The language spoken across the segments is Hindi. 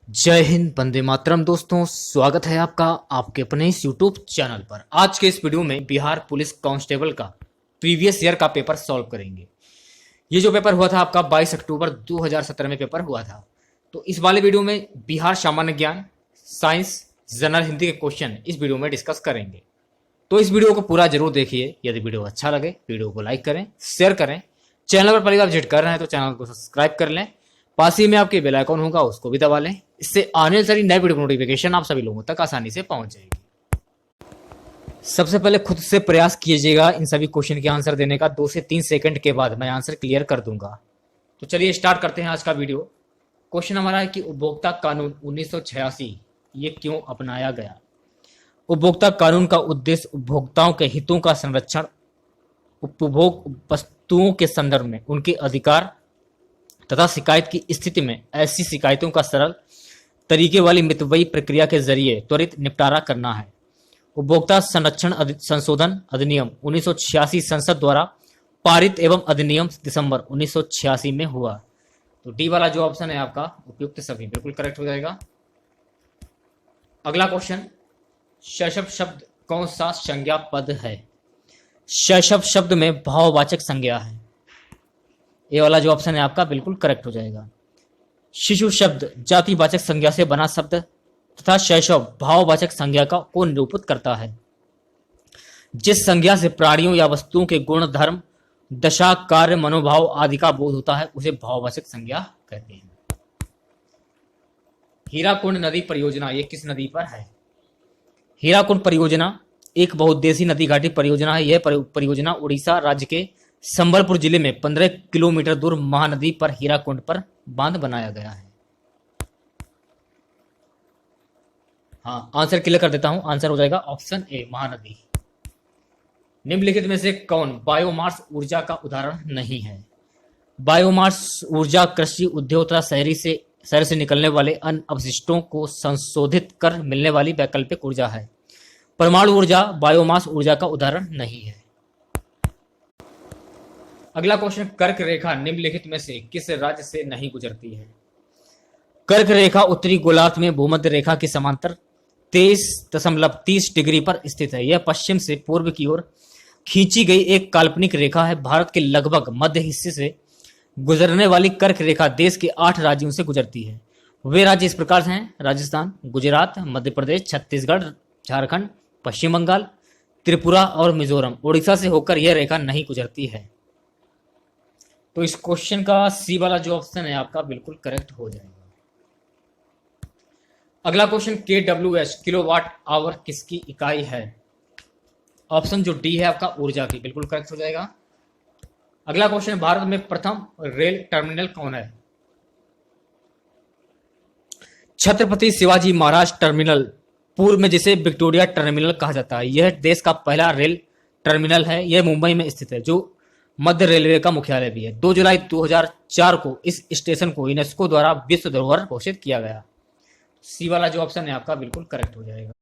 जय हिंद, वंदे मातरम। दोस्तों, स्वागत है आपका आपके अपने इस यूट्यूब चैनल पर। आज के इस वीडियो में बिहार पुलिस कांस्टेबल का प्रीवियस ईयर का पेपर सॉल्व करेंगे। ये जो पेपर हुआ था आपका 22 अक्टूबर 2017 में पेपर हुआ था। तो इस वाले वीडियो में बिहार सामान्य ज्ञान, साइंस, जनरल हिंदी के क्वेश्चन इस वीडियो में डिस्कस करेंगे। तो इस वीडियो को पूरा जरूर देखिए। यदि वीडियो अच्छा लगे वीडियो को लाइक करें, शेयर करें। चैनल पर पहली बार विजिट कर रहे हैं तो चैनल को सब्सक्राइब कर लें। पास ही में आपके बेल आइकन होगा, उसको भी दबा लें। इससे आने वाली नई वीडियो नोटिफिकेशन आप सभी लोगों तक आसानी से पहुंच जाएगी। सबसे पहले खुद से प्रयास कीजिएगा इन सभी क्वेश्चन के आंसर देने का। 2 से 3 सेकंड के बाद मैं आंसर क्लियर कर दूंगा। तो चलिए स्टार्ट करते हैं आज का वीडियो। क्वेश्चन हमारा है कि उपभोक्ता कानून 1986 ये क्यों अपनाया गया। उपभोक्ता कानून का उद्देश्य उपभोक्ताओं के हितों का संरक्षण, उपभोग वस्तुओं के संदर्भ में उनके अधिकार तथा शिकायत की स्थिति में ऐसी शिकायतों का सरल तरीके वाली मितव्ययी प्रक्रिया के जरिए त्वरित निपटारा करना है। उपभोक्ता संरक्षण संशोधन अधिनियम 1986 संसद द्वारा पारित एवं अधिनियम दिसंबर 1986 में हुआ। तो डी वाला जो ऑप्शन है आपका उपयुक्त सभी बिल्कुल करेक्ट हो जाएगा। अगला क्वेश्चन, शैशव शब्द कौन सा संज्ञा पद है। शैशव शब्द में भाववाचक संज्ञा है। ये वाला जो ऑप्शन है आपका बिल्कुल करेक्ट हो जाएगा। शिशु शब्द जातिवाचक संज्ञा से बना शब्द तथा शैशव भाववाचक संज्ञा को निरूपित करता है। जिस संज्ञा से प्राणियों या वस्तुओं के गुण, धर्म, दशा, कार्य, मनोभाव आदि का बोध होता है उसे भाववाचक संज्ञा कहते हैं। हीराकुंड नदी परियोजना ये किस नदी पर है। हीराकुंड परियोजना एक बहुउद्देशीय नदी घाटी परियोजना है। यह परियोजना उड़ीसा राज्य के संबलपुर जिले में 15 किलोमीटर दूर महानदी पर हीराकुंड पर बांध बनाया गया है। हाँ, आंसर क्लियर कर देता हूं। आंसर हो जाएगा ऑप्शन ए, महानदी। निम्नलिखित में से कौन बायोमास ऊर्जा का उदाहरण नहीं है। बायोमास ऊर्जा कृषि उद्योग तथा शहर से निकलने वाले अन्य अवशिष्टों को संशोधित कर मिलने वाली वैकल्पिक ऊर्जा है। परमाणु ऊर्जा बायोमास ऊर्जा का उदाहरण नहीं है। अगला क्वेश्चन, कर्क रेखा निम्नलिखित में से किस राज्य से नहीं गुजरती है। कर्क रेखा उत्तरी गोलार्ध में भूमध्य रेखा के समांतर 23.30 डिग्री पर स्थित है। यह पश्चिम से पूर्व की ओर खींची गई एक काल्पनिक रेखा है। भारत के लगभग मध्य हिस्से से गुजरने वाली कर्क रेखा देश के 8 राज्यों से गुजरती है। वे राज्य इस प्रकार से हैं: राजस्थान, गुजरात, मध्य प्रदेश, छत्तीसगढ़, झारखंड, पश्चिम बंगाल, त्रिपुरा और मिजोरम। उड़ीसा से होकर यह रेखा नहीं गुजरती है। तो इस क्वेश्चन का सी वाला जो ऑप्शन है आपका बिल्कुल करेक्ट हो जाएगा। अगला क्वेश्चन, KWH किलोवाट आवर किसकी इकाई है। ऑप्शन जो डी है आपका ऊर्जा की बिल्कुल करेक्ट हो जाएगा। अगला क्वेश्चन, भारत में प्रथम रेल टर्मिनल कौन है। छत्रपति शिवाजी महाराज टर्मिनल, पूर्व में जिसे विक्टोरिया टर्मिनल कहा जाता है। यह देश का पहला रेल टर्मिनल है। यह मुंबई में स्थित है, जो मध्य रेलवे का मुख्यालय भी है। 2 जुलाई 2004 को इस स्टेशन को यूनेस्को द्वारा विश्व धरोहर घोषित किया गया। सी वाला जो ऑप्शन है आपका बिल्कुल करेक्ट हो जाएगा।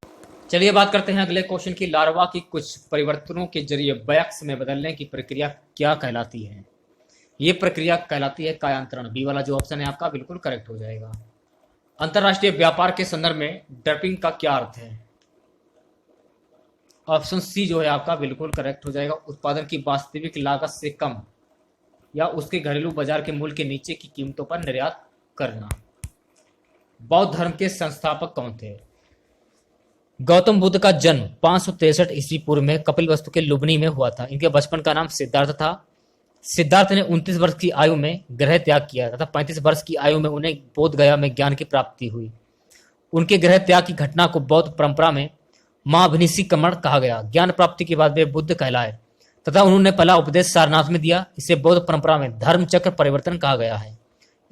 चलिए बात करते हैं अगले क्वेश्चन की। लार्वा की कुछ परिवर्तनों के जरिए वयस्क में बदलने की प्रक्रिया क्या कहलाती है। ये प्रक्रिया कहलाती है कायांतरण। बी वाला जो ऑप्शन है आपका बिल्कुल करेक्ट हो जाएगा। अंतरराष्ट्रीय व्यापार के संदर्भ में डंपिंग का क्या अर्थ है। ऑप्शन सी जो है आपका बिल्कुल करेक्ट हो जाएगा। उत्पादन की वास्तविक लागत से कम या उसके घरेलू बाजार के मूल्य के नीचे की कीमतों पर निर्यात करना। बौद्ध धर्म के संस्थापक कौन थे। गौतम बुद्ध का जन्म 563 ईस्वी पूर्व में कपिलवस्तु के लुम्बिनी में हुआ था। इनके बचपन का नाम सिद्धार्थ था। सिद्धार्थ ने 29 वर्ष की आयु में गृह त्याग किया तथा 35 वर्ष की आयु में उन्हें बोध गया में ज्ञान की प्राप्ति हुई। उनके गृह त्याग की घटना को बौद्ध परंपरा में महाभिनिष्क्रमण कहा गया। ज्ञान प्राप्ति के बाद वे बुद्ध कहलाए तथा उन्होंने पहला उपदेश सारनाथ में दिया। इसे बौद्ध परंपरा में धर्म चक्र परिवर्तन कहा गया है।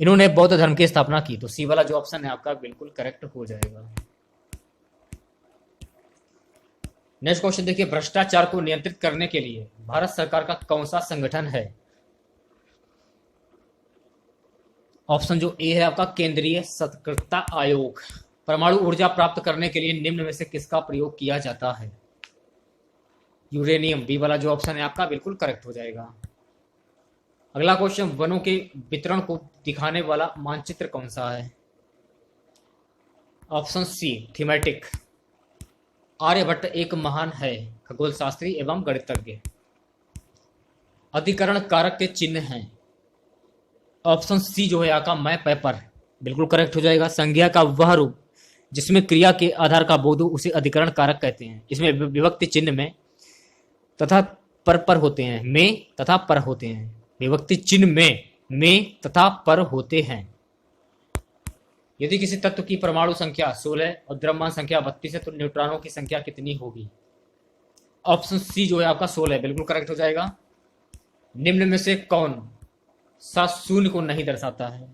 इन्होंने बौद्ध धर्म की स्थापना की। तो सी वाला जो ऑप्शन है आपका बिल्कुल करेक्ट हो जाएगा। नेक्स्ट क्वेश्चन देखिए, भ्रष्टाचार को नियंत्रित करने के लिए भारत सरकार का कौन सा संगठन है। ऑप्शन जो ए है आपका केंद्रीय सतर्कता आयोग। परमाणु ऊर्जा प्राप्त करने के लिए निम्न में से किसका प्रयोग किया जाता है। यूरेनियम। बी वाला जो ऑप्शन है आपका बिल्कुल करेक्ट हो जाएगा। अगला क्वेश्चन, वनों के वितरण को दिखाने वाला मानचित्र कौन सा है। Option C thematic. आर्यभट्ट एक महान है खगोल शास्त्री एवं गणितज्ञ। अधिकरण कारक के चिन्ह हैं। ऑप्शन सी जो है आपका मैं पेपर बिल्कुल करेक्ट हो जाएगा। संज्ञा का वह रूप जिसमें क्रिया के आधार का बोध हो उसे अधिकरण कारक कहते हैं। इसमें विभक्ति चिन्ह में तथा पर होते हैं, में तथा पर होते हैं। विभक्ति चिन्ह में तथा पर होते हैं। यदि किसी तत्व की परमाणु संख्या 16 और द्रव्यमान संख्या 32 है तो न्यूट्रॉनों की संख्या कितनी होगी? ऑप्शन सी जो है आपका 16 बिल्कुल करेक्ट हो जाएगा। निम्न में से कौन सा शून्य को नहीं दर्शाता है?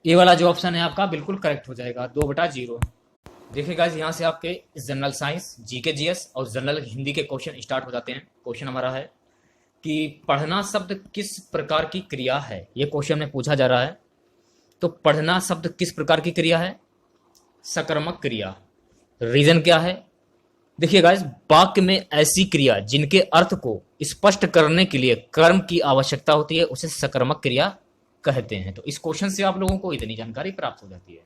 ये वाला जो ऑप्शन है आपका बिल्कुल करेक्ट हो जाएगा, 2/0। देखिएगा यहाँ से आपके जनरल साइंस, जीके जीएस और जनरल हिंदी के क्वेश्चन स्टार्ट हो जाते हैं। क्वेश्चन हमारा है कि पढ़ना शब्द किस प्रकार की क्रिया है, ये क्वेश्चन में पूछा जा रहा है। तो पढ़ना शब्द किस प्रकार की क्रिया है? सकर्मक क्रिया। रीजन क्या है? देखिए गाइस, वाक्य में ऐसी क्रिया जिनके अर्थ को स्पष्ट करने के लिए कर्म की आवश्यकता होती है उसे सकर्मक क्रिया कहते हैं। तो इस क्वेश्चन से आप लोगों को इतनी जानकारी प्राप्त हो जाती है।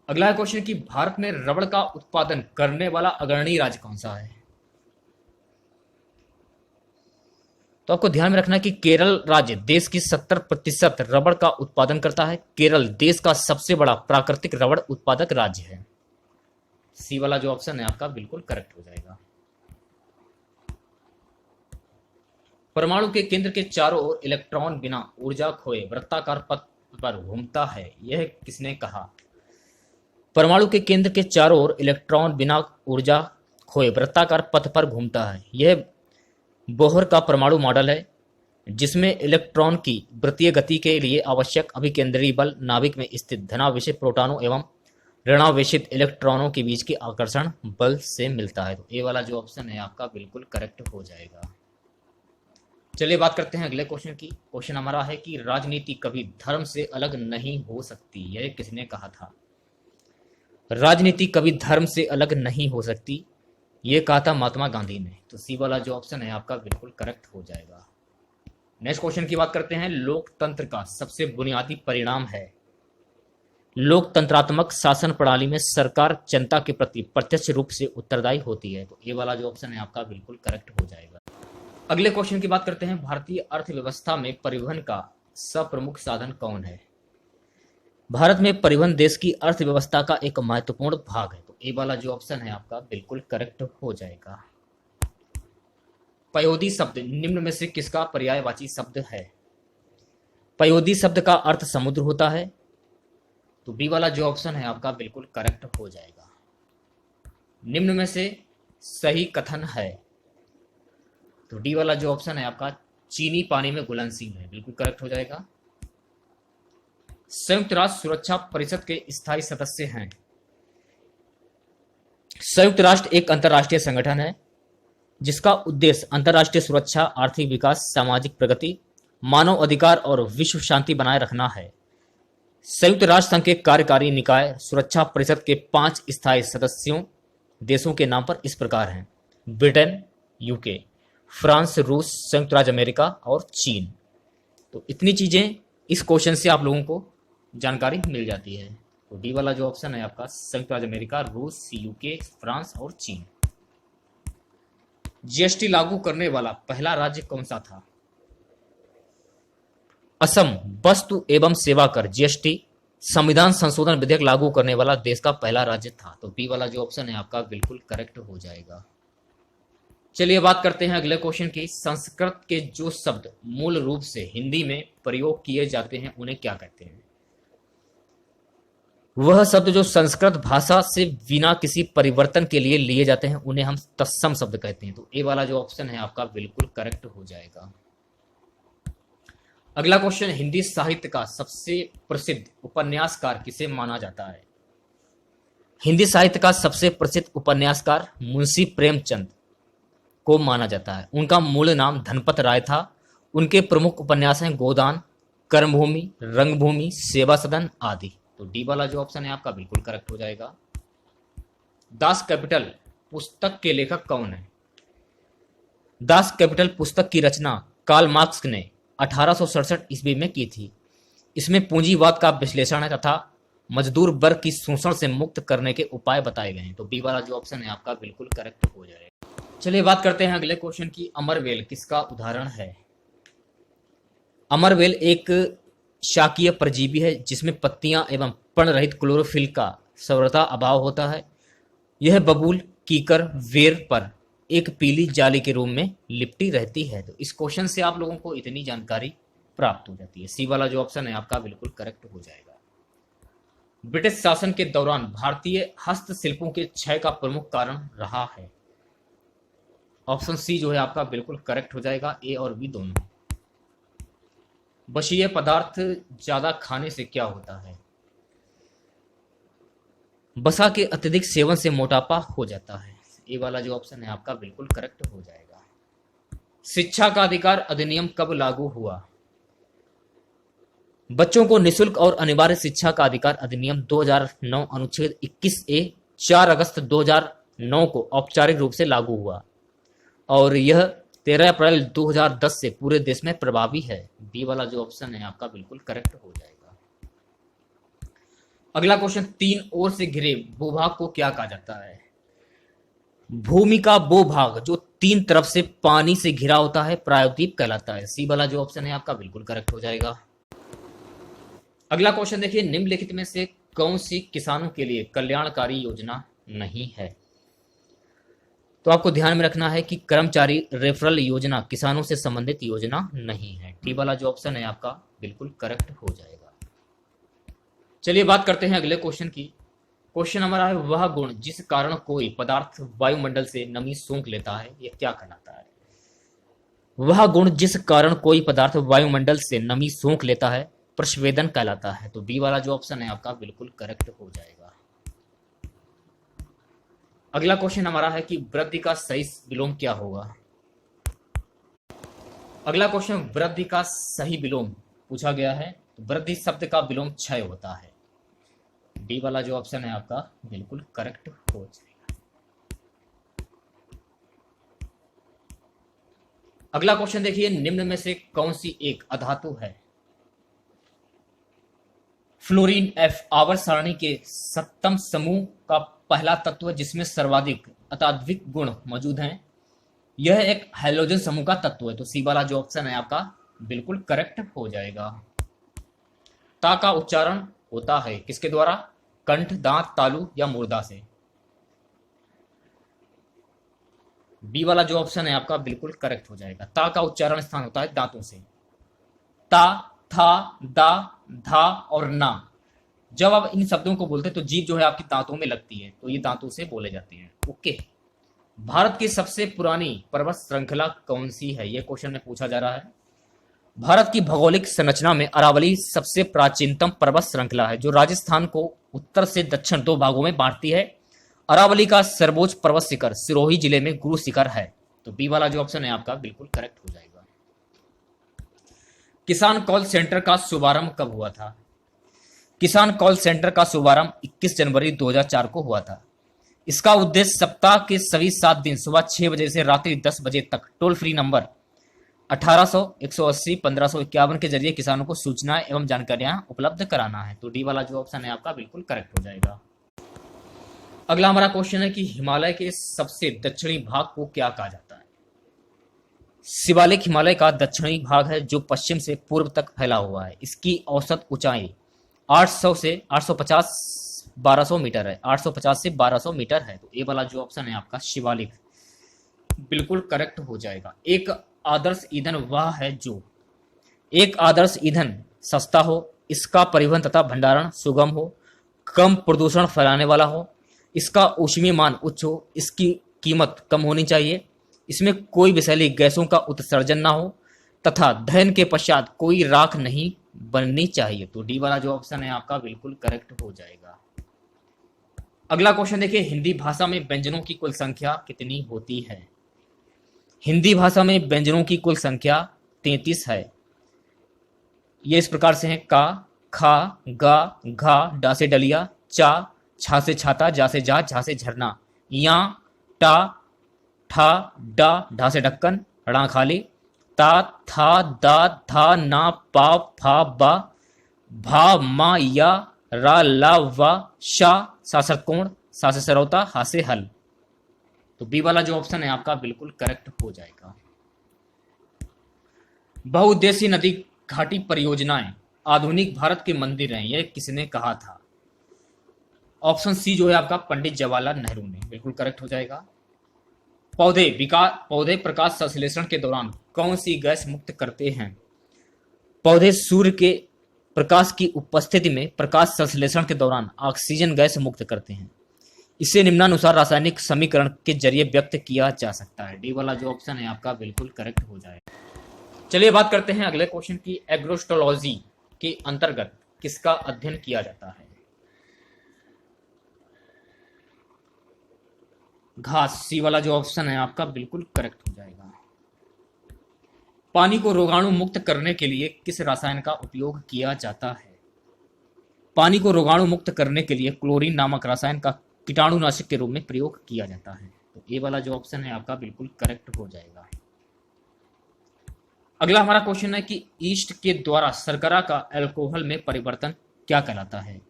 अगला क्वेश्चन कि भारत में रबड़ का उत्पादन करने वाला अग्रणी राज्य कौन सा है? तो आपको ध्यान में रखना है कि केरल राज्य देश की 70% रबड़ का उत्पादन करता है। केरल देश का सबसे बड़ा प्राकृतिक रबड़ उत्पादक राज्य है। सी वाला जो ऑप्शन है आपका बिल्कुल करेक्ट हो जाएगा। परमाणु के केंद्र के चारों ओर इलेक्ट्रॉन बिना ऊर्जा खोए वृत्ताकार पथ पर घूमता है, यह किसने कहा? परमाणु के केंद्र के चारों ओर इलेक्ट्रॉन बिना ऊर्जा खोए वृत्ताकार पथ पर घूमता है, यह बोहर का परमाणु मॉडल है जिसमें इलेक्ट्रॉन की वृत्तीय गति के लिए आवश्यक अभिकेंद्रीय बल नाभिक में स्थित धनावेशित प्रोटॉनों एवं ऋणावेशित इलेक्ट्रॉनों के बीच के आकर्षण बल से मिलता है। तो ए वाला जो ऑप्शन है आपका बिल्कुल करेक्ट हो जाएगा। चलिए बात करते हैं अगले क्वेश्चन की। क्वेश्चन हमारा है कि राजनीति कभी धर्म से अलग नहीं हो सकती, यह किसने कहा था? राजनीति कभी धर्म से अलग नहीं हो सकती, ये कहा था महात्मा गांधी ने। तो सी वाला जो ऑप्शन है आपका बिल्कुल करेक्ट हो जाएगा। नेक्स्ट क्वेश्चन की बात करते हैं। लोकतंत्र का सबसे बुनियादी परिणाम है। लोकतंत्रात्मक शासन प्रणाली में सरकार जनता के प्रति प्रत्यक्ष रूप से उत्तरदायी होती है। तो ये वाला जो ऑप्शन है आपका बिल्कुल करेक्ट हो जाएगा। अगले क्वेश्चन की बात करते हैं। भारतीय अर्थव्यवस्था में परिवहन का प्रमुख साधन कौन है? भारत में परिवहन देश की अर्थव्यवस्था का एक महत्वपूर्ण भाग है। तो ए वाला जो ऑप्शन है आपका बिल्कुल करेक्ट हो जाएगा। पयोधी शब्द निम्न में से किसका पर्यायवाची शब्द है? पयोधी शब्द का अर्थ समुद्र होता है। तो बी वाला जो ऑप्शन है आपका बिल्कुल करेक्ट हो जाएगा। निम्न में से सही कथन है। तो डी वाला जो ऑप्शन है आपका चीनी पानी में घुलनशील है, बिल्कुल करेक्ट हो जाएगा। संयुक्त राष्ट्र सुरक्षा परिषद के स्थायी सदस्य हैं। संयुक्त राष्ट्र एक अंतर्राष्ट्रीय संगठन है जिसका उद्देश्य अंतर्राष्ट्रीय सुरक्षा, आर्थिक विकास, सामाजिक प्रगति, मानव अधिकार और विश्व शांति बनाए रखना है। संयुक्त राष्ट्र संघ के कार्यकारी निकाय सुरक्षा परिषद के 5 स्थायी सदस्यों देशों के नाम पर इस प्रकार हैं: ब्रिटेन, यूके, फ्रांस, रूस, संयुक्त राज्य अमेरिका और चीन। तो इतनी चीजें इस क्वेश्चन से आप लोगों को जानकारी मिल जाती है। तो डी वाला जो ऑप्शन है आपका संयुक्त राज्य अमेरिका, रूस, यूके, फ्रांस और चीन। जीएसटी लागू करने वाला पहला राज्य कौन सा था? असम वस्तु एवं सेवा कर जीएसटी संविधान संशोधन विधेयक लागू करने वाला देश का पहला राज्य था। तो बी वाला जो ऑप्शन है आपका बिल्कुल करेक्ट हो जाएगा। चलिए बात करते हैं अगले क्वेश्चन की। संस्कृत के जो शब्द मूल रूप से हिंदी में प्रयोग किए जाते हैं उन्हें क्या कहते हैं? वह शब्द जो संस्कृत भाषा से बिना किसी परिवर्तन के लिए लिए जाते हैं उन्हें हम तत्सम शब्द कहते हैं। तो ए वाला जो ऑप्शन है आपका बिल्कुल करेक्ट हो जाएगा। अगला क्वेश्चन, हिंदी साहित्य का सबसे प्रसिद्ध उपन्यासकार किसे माना जाता है? हिंदी साहित्य का सबसे प्रसिद्ध उपन्यासकार मुंशी प्रेमचंद को माना जाता है। उनका मूल नाम धनपत राय था। उनके प्रमुख उपन्यास हैं गोदान, कर्मभूमि, रंगभूमि, सेवा सदन आदि। तो डी वाला जो ऑप्शन है आपका बिल्कुल करेक्ट हो जाएगा। दास कैपिटल पुस्तक के लेखक कौन है? दास कैपिटल पुस्तक की रचना कार्ल मार्क्स ने 1867 ईस्वी में की थी। इसमें पूंजीवाद का विश्लेषण है तथा मजदूर वर्ग की शोषण से मुक्त करने के उपाय बताए गए हैं। तो बी वाला जो ऑप्शन है आपका बिल्कुल करेक्ट हो जाएगा। चलिए बात करते हैं अगले क्वेश्चन की। अमरवेल किसका उदाहरण है? अमरवेल एक शाकीय परजीवी है जिसमें पत्तियां एवं पर्णरहित क्लोरोफिल का सर्वथा अभाव होता है। यह बबूल, कीकर, वेर पर एक पीली जाली के रूप में लिपटी रहती है। तो इस क्वेश्चन से आप लोगों को इतनी जानकारी प्राप्त हो जाती है। सी वाला जो ऑप्शन है आपका बिल्कुल करेक्ट हो जाएगा। ब्रिटिश शासन के दौरान भारतीय हस्तशिल्पों के क्षय का प्रमुख कारण रहा है। ऑप्शन सी जो है आपका बिल्कुल करेक्ट हो जाएगा, ए और बी दोनों। बशीय पदार्थ ज्यादा खाने से क्या होता है? बसा के अत्यधिक सेवन से मोटापा हो जाता है। ए वाला जो ऑप्शन है आपका बिल्कुल करेक्ट हो जाएगा। शिक्षा का अधिकार अधिनियम कब लागू हुआ? बच्चों को निशुल्क और अनिवार्य शिक्षा का अधिकार अधिनियम 2009 अनुच्छेद 21A 4 अगस्त 2009 को औपचारिक रूप से लागू हुआ और यह 13 अप्रैल 2010 से पूरे देश में प्रभावी है। बी वाला जो ऑप्शन है आपका बिल्कुल करेक्ट हो जाएगा। अगला क्वेश्चन, तीन ओर से घिरे भूभाग को क्या कहा जाता है? भूमि का वो भाग जो तीन तरफ से पानी से घिरा होता है प्रायद्वीप कहलाता है। सी वाला जो ऑप्शन है आपका बिल्कुल करेक्ट हो जाएगा। अगला क्वेश्चन देखिए, निम्नलिखित में से कौन सी किसानों के लिए कल्याणकारी योजना नहीं है? तो आपको ध्यान में रखना है कि कर्मचारी रेफरल योजना किसानों से संबंधित योजना नहीं है। डी वाला जो ऑप्शन है आपका बिल्कुल करेक्ट हो जाएगा। चलिए बात करते हैं अगले क्वेश्चन की। क्वेश्चन हमारा है, वह गुण जिस कारण कोई पदार्थ वायुमंडल से नमी सूंघ लेता है, यह क्या कहलाता है? वह गुण जिस कारण कोई पदार्थ वायुमंडल से नमी सूंघ लेता है प्रस्वेदन कहलाता है। तो बी वाला जो ऑप्शन है आपका बिल्कुल करेक्ट हो जाएगा। अगला क्वेश्चन हमारा है कि वृद्धि का सही विलोम क्या होगा? अगला क्वेश्चन, वृद्धि का सही विलोम पूछा गया है। वृद्धि शब्द का विलोम क्षय होता है। डी वाला जो ऑप्शन है आपका बिल्कुल करेक्ट हो जाएगा। अगला क्वेश्चन देखिए, निम्न में से कौन सी एक अधातु है? फ्लोरीन एफ आवर्त सारणी के सप्तम समूह का पहला तत्व है जिसमें सर्वाधिक अत्यधिक गुण मौजूद हैं। यह एक हाइड्रोजन समूह का तत्व है। तो सी वाला जो ऑप्शन है आपका बिल्कुल करेक्ट हो जाएगा। ता का उच्चारण होता है किसके द्वारा? कंठ, दांत, तालु या मुर्दा से। बी वाला जो ऑप्शन है आपका बिल्कुल करेक्ट हो जाएगा। ता का उच्चारण स्थान होता है दांतों से। ता, था, दा, धा और ना, जब आप इन शब्दों को बोलते हैं तो जीभ जो है आपकी दांतों में लगती है, तो ये दांतों से बोले जाते हैं। ओके। भारत की सबसे पुरानी पर्वत श्रृंखला कौन सी है? यह क्वेश्चन में पूछा जा रहा है। भारत की भौगोलिक संरचना में अरावली सबसे प्राचीनतम पर्वत श्रृंखला है जो राजस्थान को उत्तर से दक्षिण दो भागों में बांटती है। अरावली का सर्वोच्च पर्वत शिखर सिरोही जिले में गुरु शिखर है। तो बी वाला जो ऑप्शन है आपका बिल्कुल करेक्ट हो जाएगा। किसान कॉल सेंटर का शुभारंभ कब हुआ था? किसान कॉल सेंटर का शुभारंभ 21 जनवरी 2004 को हुआ था। इसका उद्देश्य सप्ताह के सभी 7 दिन सुबह 6 बजे से रात्रि 10 बजे तक टोल फ्री नंबर 1800, 180, 1551 के जरिए किसानों को सूचनाएं एवं जानकारियां उपलब्ध कराना है। तो डी वाला जो ऑप्शन है आपका बिल्कुल करेक्ट हो जाएगा। अगला हमारा क्वेश्चन है कि हिमालय के सबसे दक्षिणी भाग को क्या कहा जाता है? शिवालिक हिमालय का दक्षिणी भाग है जो पश्चिम से पूर्व तक फैला हुआ है। इसकी औसत ऊंचाई 800 से 850 1200 मीटर है। 850 से 1200 मीटर है। तो ए वाला जो ऑप्शन है आपका शिवालिक बिल्कुल करेक्ट हो जाएगा। एक आदर्श ईंधन वह है जो एक आदर्श ईंधन सस्ता हो, इसका परिवहन तथा भंडारण सुगम हो, कम प्रदूषण फैलाने वाला हो, इसका ऊष्मीय मान उच्च हो, इसकी कीमत कम होनी चाहिए, इसमें कोई विषैली गैसों का उत्सर्जन ना हो तथा दहन के पश्चात कोई राख नहीं बननी चाहिए। तो डी वाला जो ऑप्शन है आपका बिल्कुल करेक्ट हो जाएगा। अगला क्वेश्चन देखिए, हिंदी भाषा में व्यंजनों की कुल संख्या कितनी होती है? हिंदी भाषा में व्यंजनों की कुल संख्या 33 है। ये इस प्रकार से हैं: का, खा, गा, घा, डा से डलिया, चा, छा से छाता, जा से जा, झा से झरना, या, टा, ठा, डा, ढा से ढक्कन, ड़ा खाली, ता, था, दा, था, ना, पा, फा, बा, भा, मा, या, रा ला वा शा सा षटकोण सा से सरौता हा से हल। तो बी वाला जो ऑप्शन है आपका बिल्कुल करेक्ट हो जाएगा। बहुउद्देशीय नदी घाटी परियोजनाएं आधुनिक भारत के मंदिर हैं, यह किसने कहा था? ऑप्शन सी जो है आपका पंडित जवाहरलाल नेहरू ने, बिल्कुल करेक्ट हो जाएगा। पौधे प्रकाश संश्लेषण के दौरान कौन सी गैस मुक्त करते हैं? पौधे सूर्य के प्रकाश की उपस्थिति में प्रकाश संश्लेषण के दौरान ऑक्सीजन गैस मुक्त करते हैं। इसे निम्नानुसार रासायनिक समीकरण के जरिए व्यक्त किया जा सकता है। डी वाला जो ऑप्शन है आपका बिल्कुल करेक्ट हो जाएगा। चलिए बात करते हैं अगले क्वेश्चन की। एग्रोस्टोलॉजी के अंतर्गत किसका अध्ययन किया जाता है? घास, सी वाला जो ऑप्शन है आपका बिल्कुल करेक्ट हो जाएगा। पानी को रोगाणु मुक्त करने के लिए किस रसायन का उपयोग किया जाता है? पानी को रोगाणु मुक्त करने के लिए क्लोरीन नामक रसायन का कीटाणुनाशक के रूप में प्रयोग किया जाता है। तो ए वाला जो ऑप्शन है आपका बिल्कुल करेक्ट हो जाएगा। अगला हमारा क्वेश्चन है कि ईस्ट के द्वारा शर्करा का अल्कोहल में परिवर्तन क्या कहलाता है?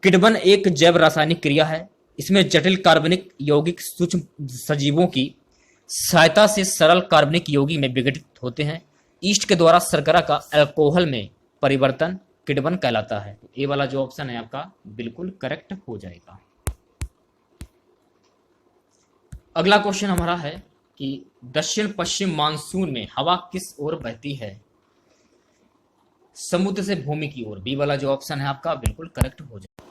किण्वन एक जैव रासायनिक क्रिया है। इसमें जटिल कार्बनिक यौगिक सूक्ष्म सजीवों की सहायता से सरल कार्बनिक यौगिक में विघटित होते हैं। ईस्ट के द्वारा शर्करा का अल्कोहल में परिवर्तन किण्वन कहलाता है। तो ए वाला जो ऑप्शन है आपका बिल्कुल करेक्ट हो जाएगा। अगला क्वेश्चन हमारा है कि दक्षिण पश्चिम मानसून में हवा किस ओर बहती है? समुद्र से भूमि की ओर। बी वाला जो ऑप्शन है आपका बिल्कुल करेक्ट हो जाएगा।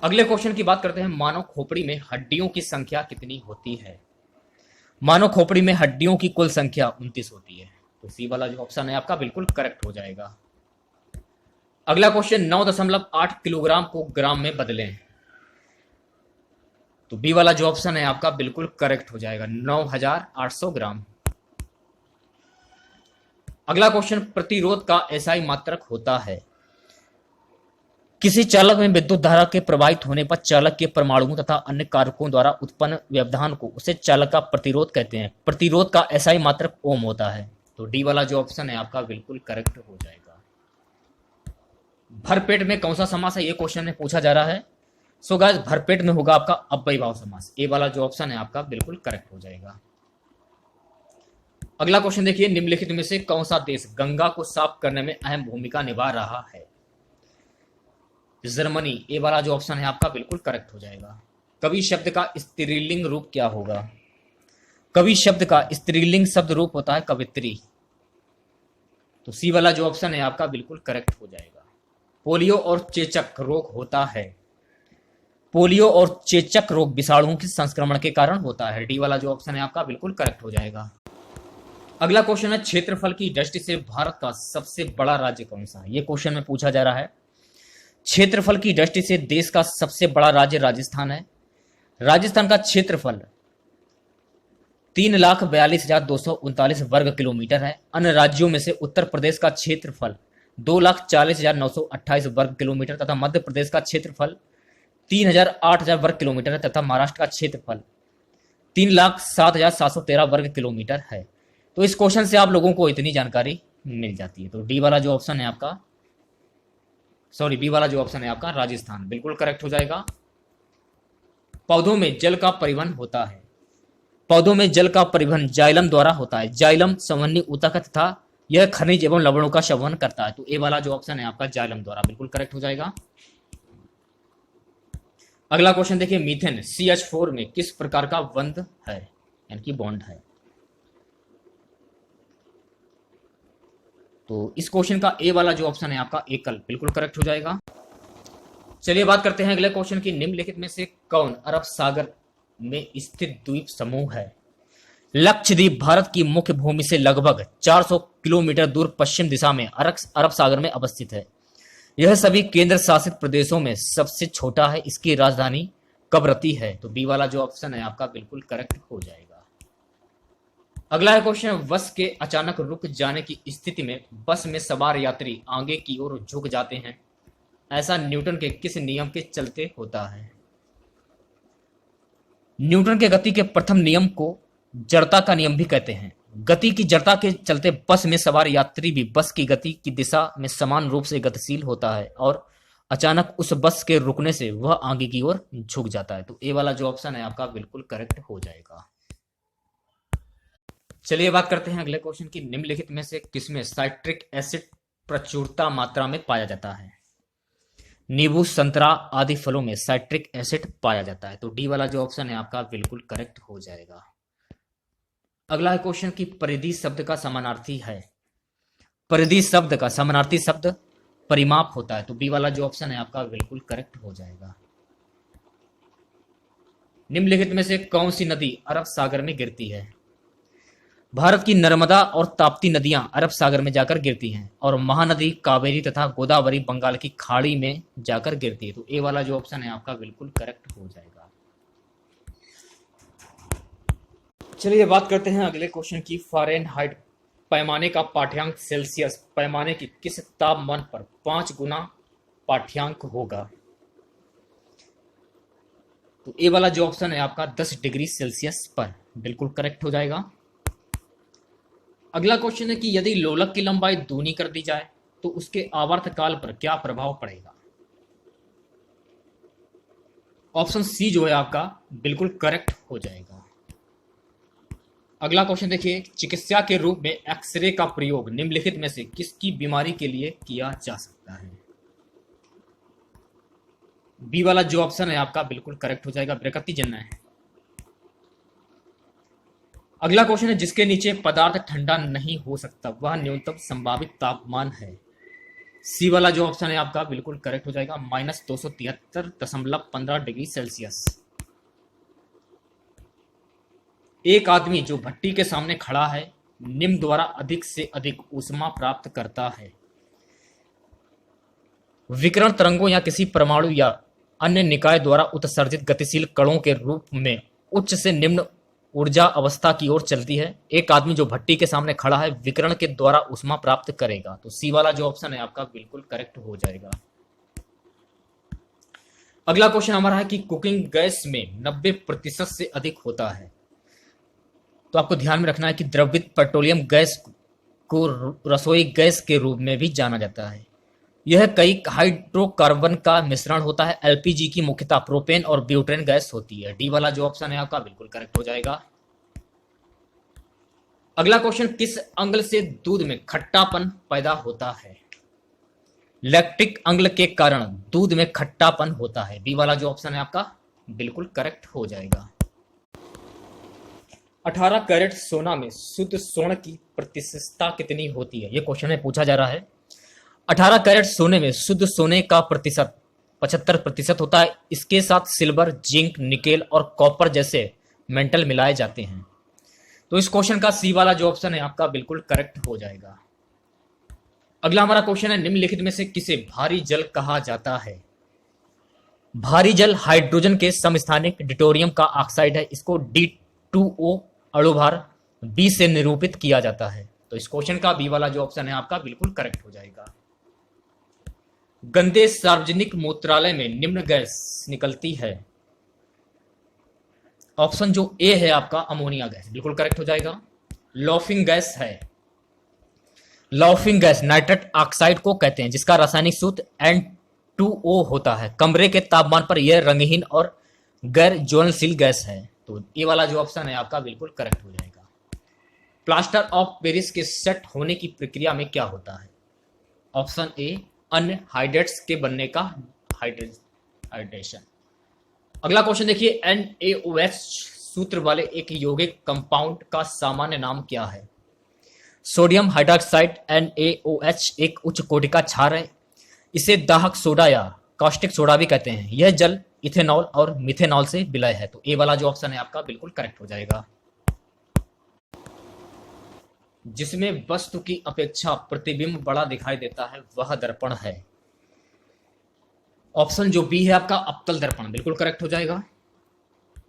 अगले क्वेश्चन की बात करते हैं। मानव खोपड़ी में हड्डियों की संख्या कितनी होती है? मानव खोपड़ी में हड्डियों की कुल संख्या 29 होती है। तो सी वाला जो ऑप्शन है आपका बिल्कुल करेक्ट हो जाएगा। अगला क्वेश्चन 9.8 किलोग्राम को ग्राम में बदलें। तो बी वाला जो ऑप्शन है आपका बिल्कुल करेक्ट हो जाएगा, 9800 ग्राम। अगला क्वेश्चन प्रतिरोध का एसआई मात्रक होता है। किसी चालक में विद्युत धारा के प्रवाहित होने पर चालक के परमाणुओं तथा अन्य कारकों द्वारा उत्पन्न व्यवधान को उसे चालक का प्रतिरोध कहते हैं। प्रतिरोध का एसआई मात्रक ओम होता है। तो डी वाला जो ऑप्शन है आपका बिल्कुल करेक्ट हो जाएगा। भरपेट में कौन सा समास है, ये क्वेश्चन में पूछा जा रहा है। सो गाइस भरपेट में होगा आपका अव्ययीभाव समास। ए वाला जो ऑप्शन है आपका बिल्कुल करेक्ट हो जाएगा। अगला क्वेश्चन देखिए, निम्नलिखित में से कौन सा देश गंगा को साफ करने में अहम भूमिका निभा रहा है? जर्मनी। ए वाला जो ऑप्शन है आपका बिल्कुल करेक्ट हो जाएगा। कवि शब्द का स्त्रीलिंग रूप क्या होगा? कवि शब्द का स्त्रीलिंग शब्द रूप होता है कवित्री। तो सी वाला जो ऑप्शन है आपका बिल्कुल करेक्ट हो जाएगा। पोलियो और चेचक रोग होता है। पोलियो और चेचक रोग विषाणुओं के संक्रमण के कारण होता है। डी वाला जो ऑप्शन है आपका बिल्कुल करेक्ट हो जाएगा। अगला क्वेश्चन है, क्षेत्रफल की दृष्टि से भारत का सबसे बड़ा राज्य कौन सा है? ये क्वेश्चन में पूछा जा रहा है। क्षेत्रफल की दृष्टि से देश का सबसे बड़ा राज्य राजस्थान है। राजस्थान का क्षेत्रफल 3,42,239 वर्ग किलोमीटर है। अन्य राज्यों में से उत्तर प्रदेश का क्षेत्रफल 2,40,928 वर्ग किलोमीटर तथा मध्य प्रदेश का क्षेत्रफल 3,08,000 वर्ग किलोमीटर है तथा महाराष्ट्र का क्षेत्रफल 3,07,713 वर्ग किलोमीटर है। तो इस क्वेश्चन से आप लोगों को इतनी जानकारी मिल जाती है। तो डी वाला जो ऑप्शन है आपका बी वाला जो ऑप्शन है आपका राजस्थान बिल्कुल करेक्ट हो जाएगा। पौधों में जल का परिवहन होता है। पौधों में जल का परिवहन जाइलम द्वारा होता है। जाइलम संवहनी ऊतक तथा यह खनिज एवं लवणों का संवहन करता है। तो ए वाला जो ऑप्शन है आपका जाइलम द्वारा बिल्कुल करेक्ट हो जाएगा। अगला क्वेश्चन देखिए, मीथेन CH4 में किस प्रकार का बंध है यानी कि बॉन्ड है? तो इस क्वेश्चन का ए वाला जो ऑप्शन है आपका एकल बिल्कुल करेक्ट हो जाएगा। चलिए बात करते हैं अगले क्वेश्चन की। निम्नलिखित में से कौन अरब सागर में स्थित द्वीप समूह है? लक्षद्वीप भारत की मुख्य भूमि से लगभग 400 किलोमीटर दूर पश्चिम दिशा में अरब सागर में अवस्थित है। यह सभी केंद्र शासित प्रदेशों में सबसे छोटा है। इसकी राजधानी कवरत्ती है। तो बी वाला जो ऑप्शन है आपका बिल्कुल करेक्ट हो जाएगा। अगला है क्वेश्चन, बस के अचानक रुक जाने की स्थिति में बस में सवार यात्री आगे की ओर झुक जाते हैं। ऐसा न्यूटन के किस नियम के चलते होता है? न्यूटन के गति के प्रथम नियम को जड़ता का नियम भी कहते हैं। गति की जड़ता के चलते बस में सवार यात्री भी बस की गति की दिशा में समान रूप से गतिशील होता है और अचानक उस बस के रुकने से वह आगे की ओर झुक जाता है। तो ए वाला जो ऑप्शन है आपका बिल्कुल करेक्ट हो जाएगा। चलिए बात करते हैं अगले क्वेश्चन की। निम्नलिखित में से किसमें साइट्रिक एसिड प्रचुरता मात्रा में पाया जाता है? नींबू, संतरा आदि फलों में साइट्रिक एसिड पाया जाता है। तो डी वाला जो ऑप्शन है आपका बिल्कुल करेक्ट हो जाएगा। अगला क्वेश्चन की परिधि शब्द का समानार्थी है। परिधि शब्द का समानार्थी शब्द परिमाप होता है। तो बी वाला जो ऑप्शन है आपका बिल्कुल करेक्ट हो जाएगा। निम्नलिखित में से कौन सी नदी अरब सागर में गिरती है? भारत की नर्मदा और ताप्ती नदियां अरब सागर में जाकर गिरती हैं और महानदी कावेरी तथा गोदावरी बंगाल की खाड़ी में जाकर गिरती है। तो ए वाला जो ऑप्शन है आपका बिल्कुल करेक्ट हो जाएगा। चलिए बात करते हैं अगले क्वेश्चन की। फ़ारेनहाइट पैमाने का पाठ्यांक सेल्सियस पैमाने की किस तापमान पर 5 गुना पाठ्यांक होगा? तो ए वाला जो ऑप्शन है आपका 10 डिग्री सेल्सियस पर बिल्कुल करेक्ट हो जाएगा। अगला क्वेश्चन है कि यदि लोलक की लंबाई दूनी कर दी जाए तो उसके आवर्त काल पर क्या प्रभाव पड़ेगा? ऑप्शन सी जो है आपका बिल्कुल करेक्ट हो जाएगा। अगला क्वेश्चन देखिए, चिकित्सा के रूप में एक्सरे का प्रयोग निम्नलिखित में से किसकी बीमारी के लिए किया जा सकता है? बी वाला जो ऑप्शन है आपका बिल्कुल करेक्ट हो जाएगा, बृहत्ति जन्य है। अगला क्वेश्चन है, जिसके नीचे पदार्थ ठंडा नहीं हो सकता वह न्यूनतम संभावित तापमान है। सी वाला जो ऑप्शन है आपका बिल्कुल करेक्ट हो जाएगा, -273.15 डिग्री सेल्सियस। एक आदमी जो भट्टी के सामने खड़ा है निम्न द्वारा अधिक से अधिक ऊष्मा प्राप्त करता है। विकिरण तरंगों या किसी परमाणु या अन्य निकाय द्वारा उत्सर्जित गतिशील कणों के रूप में उच्च से निम्न ऊर्जा अवस्था की ओर चलती है। एक आदमी जो भट्टी के सामने खड़ा है विकिरण के द्वारा ऊष्मा प्राप्त करेगा। तो सी वाला जो ऑप्शन है आपका बिल्कुल करेक्ट हो जाएगा। अगला क्वेश्चन हमारा है कि कुकिंग गैस में 90% से अधिक होता है। तो आपको ध्यान में रखना है कि द्रवित पेट्रोलियम गैस को रसोई गैस के रूप में भी जाना जाता है। यह कई हाइड्रोकार्बन का मिश्रण होता है। एलपीजी की मुख्यतः प्रोपेन और ब्यूटेन गैस होती है। डी वाला जो ऑप्शन है आपका बिल्कुल करेक्ट हो जाएगा। अगला क्वेश्चन, किस अम्ल से दूध में खट्टापन पैदा होता है? लैक्टिक अम्ल के कारण दूध में खट्टापन होता है। बी वाला जो ऑप्शन है आपका बिल्कुल करेक्ट हो जाएगा। 18 कैरेट सोना में शुद्ध स्वर्ण की प्रतिशतता कितनी होती है? यह क्वेश्चन में पूछा जा रहा है। 18 कैरेट सोने में शुद्ध सोने का प्रतिशत 75% होता है। इसके साथ सिल्वर, जिंक, निकेल और कॉपर जैसे मेटल मिलाए जाते हैं। तो इस क्वेश्चन का सी वाला जो ऑप्शन है आपका बिल्कुल करेक्ट हो जाएगा। अगला हमारा क्वेश्चन है, निम्नलिखित में से किसे भारी जल कहा जाता है? भारी जल हाइड्रोजन के समस्थानिक डिटोरियम का ऑक्साइड है। इसको D2O अणुभार 20 से निरूपित किया जाता है। तो इस क्वेश्चन का बी वाला जो ऑप्शन है आपका बिल्कुल करेक्ट हो जाएगा। गंदे सार्वजनिक मूत्रालय में निम्न गैस निकलती है। ऑप्शन जो ए है आपका अमोनिया गैस बिल्कुल करेक्ट हो जाएगा। लॉफिंग गैस है। लॉफिंग गैस नाइट्रस ऑक्साइड को कहते हैं जिसका रासायनिक सूत्र N2O होता है। कमरे के तापमान पर यह रंगहीन और गैर ज्वलनशील गैस है। तो ये वाला जो ऑप्शन है आपका बिल्कुल करेक्ट हो जाएगा। प्लास्टर ऑफ पेरिस के सेट होने की प्रक्रिया में क्या होता है? ऑप्शन ए अन्य हाइड्रेट्स के बनने का हाइड्रेशन। अगला क्वेश्चन देखिए, NaOH सूत्र वाले एक यौगिक कंपाउंड का सामान्य नाम क्या है? सोडियम हाइड्रोक्साइड NaOH एक उच्च कोटि का क्षार है। इसे दाहक सोडा या कास्टिक सोडा भी कहते हैं। यह जल इथेनॉल और मिथेनॉल से विलय है। तो ए वाला जो ऑप्शन है आपका बिल्कुल करेक्ट हो जाएगा। जिसमें वस्तु की अपेक्षा प्रतिबिंब बड़ा दिखाई देता है वह दर्पण है। ऑप्शन जो बी है आपका अवतल दर्पण बिल्कुल करेक्ट हो जाएगा।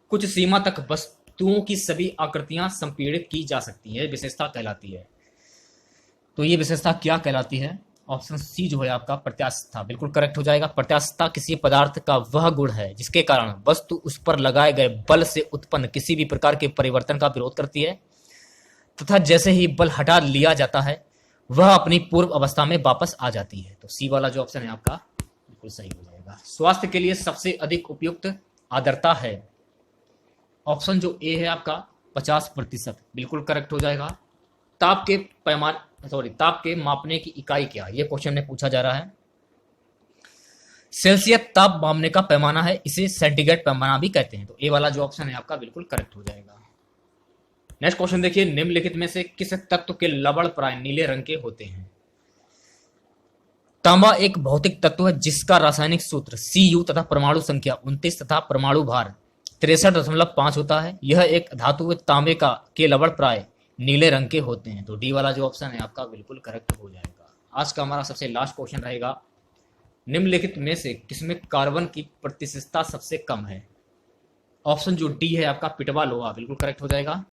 कुछ सीमा तक वस्तुओं की सभी आकृतियां संपीड़ित की जा सकती है, विशेषता कहलाती है। तो ये विशेषता क्या कहलाती है? ऑप्शन सी जो है आपका प्रत्यास्थता बिल्कुल करेक्ट हो जाएगा। प्रत्यास्थता किसी पदार्थ का वह गुण है जिसके कारण वस्तु उस पर लगाए गए बल से उत्पन्न किसी भी प्रकार के परिवर्तन का विरोध करती है तथा जैसे ही बल हटा लिया जाता है वह अपनी पूर्व अवस्था में वापस आ जाती है। तो सी वाला जो ऑप्शन है आपका बिल्कुल सही हो जाएगा। स्वास्थ्य के लिए सबसे अधिक उपयुक्त आर्द्रता है, ऑप्शन जो ए है आपका 50%, बिल्कुल करेक्ट हो जाएगा। ताप के मापने की इकाई क्या, ये क्वेश्चन में पूछा जा रहा है। सेल्सियस ताप मापने का पैमाना है, इसे सेंटीग्रेड पैमाना भी कहते हैं। तो ए वाला जो ऑप्शन है आपका बिल्कुल करेक्ट हो जाएगा। नेक्स्ट क्वेश्चन देखिए, निम्नलिखित में से किस तत्व के लवण प्राय नीले रंग के होते हैं। तांबा एक भौतिक तत्व है जिसका रासायनिक सूत्र Cu तथा परमाणु संख्या 29 तथा परमाणु भार 63.5 होता है। यह एक धातु तांबे के लवण प्राय नीले रंग के होते हैं। तो डी वाला जो ऑप्शन है आपका बिल्कुल करेक्ट हो जाएगा। आज का हमारा सबसे लास्ट क्वेश्चन रहेगा, निम्नलिखित में से किसमें कार्बन की प्रतिशतता सबसे कम है। ऑप्शन जो डी है आपका पिटवा लोहा, बिल्कुल करेक्ट हो जाएगा।